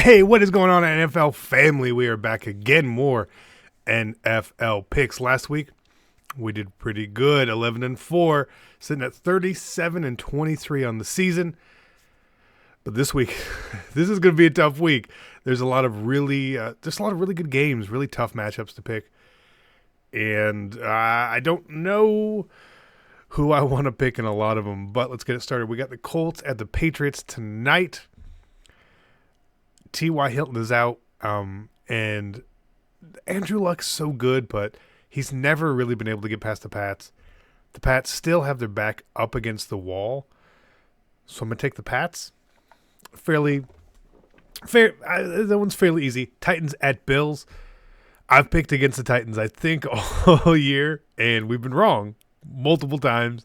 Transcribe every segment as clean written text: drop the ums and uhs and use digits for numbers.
Hey, what is going on, NFL family? We are back again. More NFL picks. Last week we did pretty good, 11-4, sitting at 37-23 on the season. But this week, this is going to be a tough week. There's a lot of really good games, really tough matchups to pick, and I don't know who I want to pick in a lot of them. But let's get it started. We got the Colts at the Patriots tonight. T.Y. Hilton is out, and Andrew Luck's so good, but he's never really been able to get past the Pats. The Pats still have their back up against the wall, so I'm going to take the Pats. That one's fairly easy. Titans at Bills. I've picked against the Titans, I think, all year, and we've been wrong multiple times,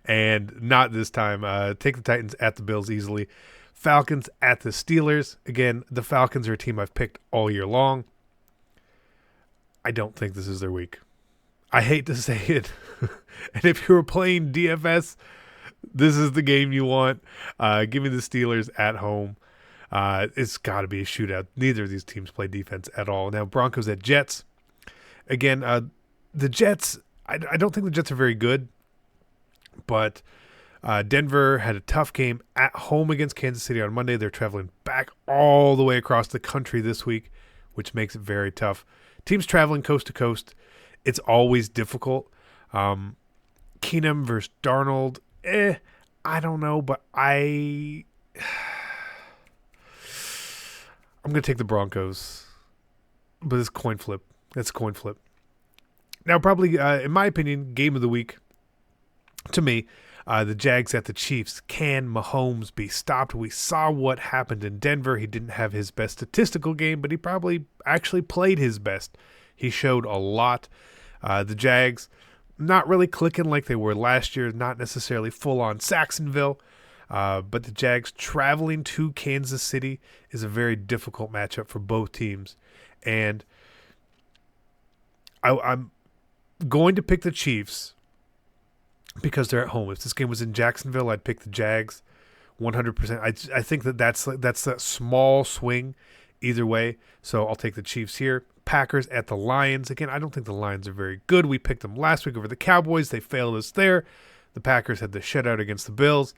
and not this time. Take the Titans at the Bills easily. Falcons at the Steelers. Again, the Falcons are a team I've picked all year long. I don't think this is their week. I hate to say it. And if you were playing DFS, this is the game you want. Give me the Steelers at home. It's got to be a shootout. Neither of these teams play defense at all. Now, Broncos at Jets. Again, the Jets, I don't think the Jets are very good, but Denver had a tough game at home against Kansas City on Monday. They're traveling back all the way across the country this week, which makes it very tough. Teams traveling coast to coast, it's always difficult. Keenum versus Darnold, I don't know, but I'm going to take the Broncos. But it's coin flip. That's a coin flip. Now, probably, in my opinion, game of the week, to me, the Jags at the Chiefs. Can Mahomes be stopped? We saw what happened in Denver. He didn't have his best statistical game, but he probably actually played his best. He showed a lot. The Jags, not really clicking like they were last year, not necessarily full-on Saxonville, but the Jags traveling to Kansas City is a very difficult matchup for both teams. And I'm going to pick the Chiefs because they're at home. If this game was in Jacksonville, I'd pick the Jags 100%. I think that's a small swing either way, so I'll take the Chiefs here. Packers at the Lions. Again, I don't think the Lions are very good. We picked them last week over the Cowboys. They failed us there. The Packers had the shutout against the Bills.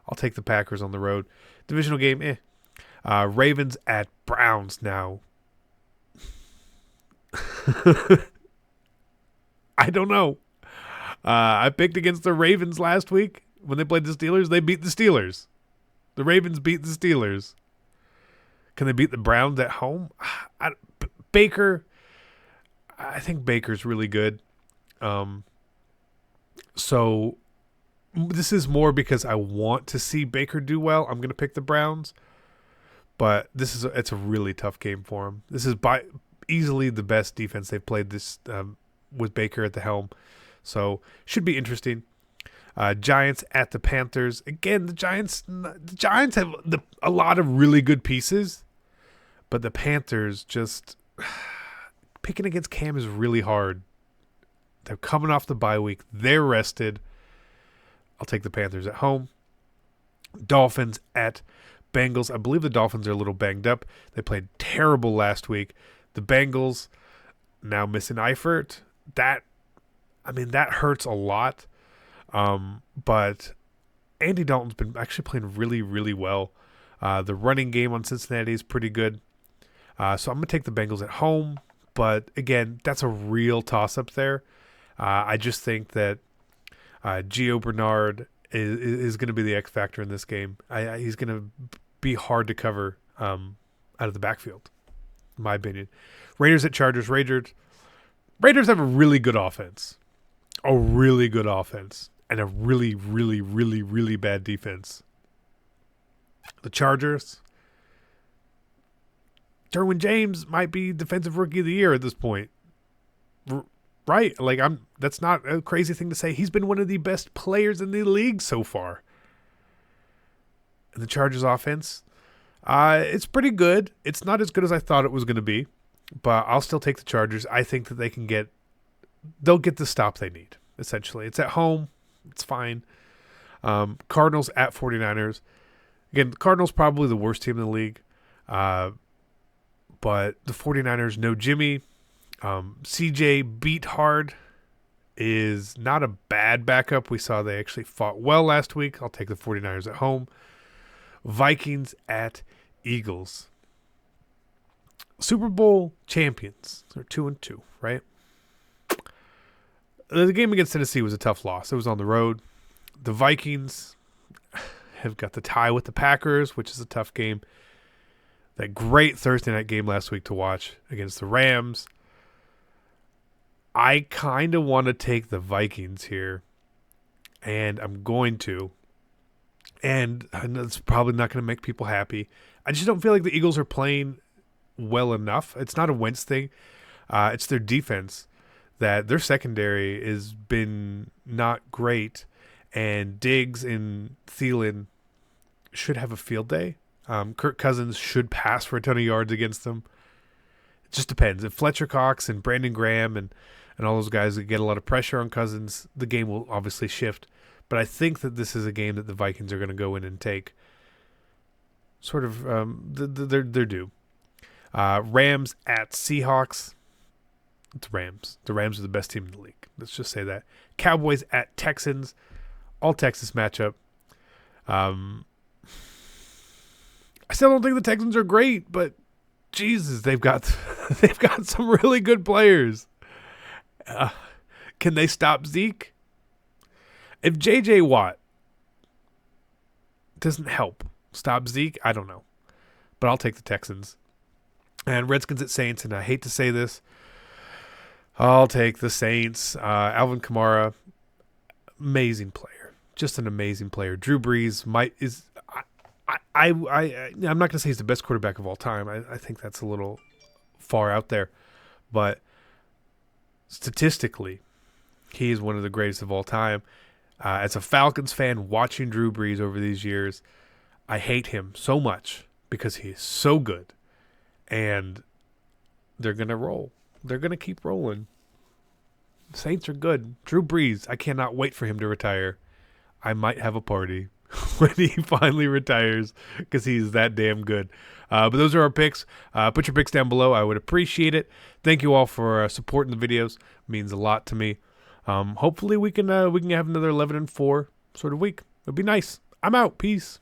I'll take the Packers on the road. Divisional game, Ravens at Browns now. I don't know. I picked against the Ravens last week when they played the Steelers. They beat the Steelers. The Ravens beat the Steelers. Can they beat the Browns at home? Baker, I think Baker's really good. So this is more because I want to see Baker do well. I'm going to pick the Browns, but it's a really tough game for him. This is by easily the best defense they've played this with Baker at the helm. So should be interesting. Giants at the Panthers. Again, the Giants have a lot of really good pieces, but the Panthers just picking against Cam is really hard. They're coming off the bye week. They're rested. I'll take the Panthers at home. Dolphins at Bengals. I believe the Dolphins are a little banged up. They played terrible last week. The Bengals now missing Eifert. That hurts a lot. But Andy Dalton's been actually playing really, really well. The running game on Cincinnati is pretty good. So I'm going to take the Bengals at home. But again, that's a real toss-up there. I just think that Gio Bernard is going to be the X factor in this game. He's going to be hard to cover out of the backfield, in my opinion. Raiders at Chargers. Raiders have a really good offense. A really good offense. And a really, really, really, really bad defense. The Chargers, Derwin James might be Defensive Rookie of the Year at this point. Right? That's not a crazy thing to say. He's been one of the best players in the league so far. And the Chargers offense, it's pretty good. It's not as good as I thought it was going to be, but I'll still take the Chargers. I think that they'll get the stop they need, essentially. It's at home. It's fine. Cardinals at 49ers. Again, Cardinals probably the worst team in the league. But the 49ers, no Jimmy. CJ beat hard is not a bad backup. We saw they actually fought well last week. I'll take the 49ers at home. Vikings at Eagles. Super Bowl champions. They're 2-2, right? The game against Tennessee was a tough loss. It was on the road. The Vikings have got the tie with the Packers, which is a tough game. That great Thursday night game last week to watch against the Rams. I kind of want to take the Vikings here, and I'm going to. And it's probably not going to make people happy. I just don't feel like the Eagles are playing well enough. It's not a Wentz thing. It's their defense. That their secondary has been not great, and Diggs and Thielen should have a field day. Kirk Cousins should pass for a ton of yards against them. It just depends. If Fletcher Cox and Brandon Graham and all those guys get a lot of pressure on Cousins, the game will obviously shift. But I think that this is a game that the Vikings are going to go in and take. Sort of, they're due. Rams at Seahawks. It's Rams. The Rams are the best team in the league. Let's just say that. Cowboys at Texans. All Texas matchup. I still don't think the Texans are great, but Jesus, they've got some really good players. Can they stop Zeke? If J.J. Watt doesn't help stop Zeke, I don't know. But I'll take the Texans. And Redskins at Saints, and I hate to say this, I'll take the Saints. Alvin Kamara, amazing player. Just an amazing player. Drew Brees I'm not going to say he's the best quarterback of all time. I think that's a little far out there. But statistically, he is one of the greatest of all time. As a Falcons fan, watching Drew Brees over these years, I hate him so much because he is so good. And they're going to roll. They're going to keep rolling. The Saints are good. Drew Brees, I cannot wait for him to retire. I might have a party when he finally retires because he's that damn good. But those are our picks. Put your picks down below. I would appreciate it. Thank you all for supporting the videos. It means a lot to me. Hopefully we can have another 11-4 sort of week. It'd be nice. I'm out. Peace.